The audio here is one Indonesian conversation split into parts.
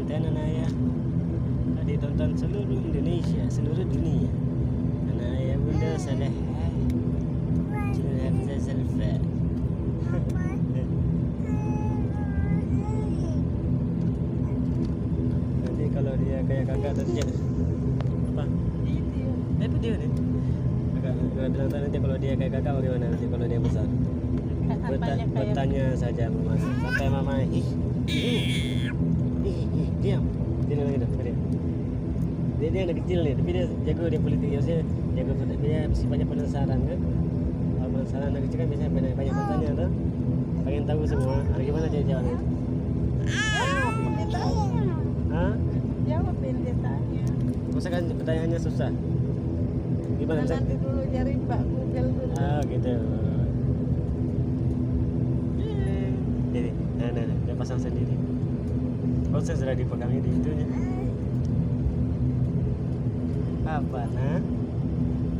konten anak ayah ditonton seluruh Indonesia, seluruh dunia. Anak ayah bunda saleh Hafizah Salfa. Nanti kalau dia kayak kakak tadi apa? Video nih. Kakak bilang nanti kalau dia kayak kakak bagaimana nanti kalau dia besar? Bertanya saja mama sampai mama diam. Dia lagi dah dia anak kecil nih, tapi dia jago, dia politik, maksudnya jago, dia sifatnya penasaran kan. Kalau penasaran anak kecil kan biasanya banyak bertanya tuh, pengen tahu semua. Gimana dia jawabnya? Hah? Jawabin dia tanya. Masa kan pertanyaannya susah? Gimana? Nanti dulu cari Pak Google dulu. Ah gitu. Jadi, nah, dia pasang sendiri. Oh, saya sudah dipegang di itunya. Apa nah?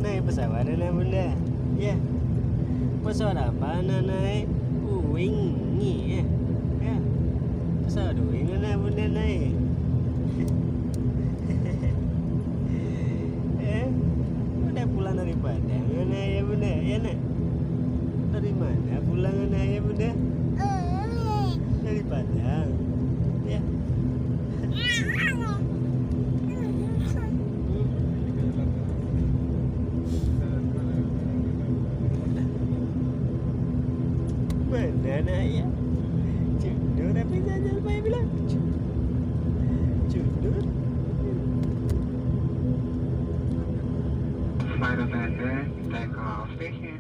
Naik pesawat nah bunda? Ya. Pesawat apa nah naik? Wing nih ya. Ya. Pesawat wing nah bunda naik. Udah pulang dari Padang nah ya bunda? Ya nak? Dari mana pulang nah ya bunda? Dari Padang. Ya. Mana ya? Cudur tapi saja lupa bilang. Cudur. Flight attendant, take off station.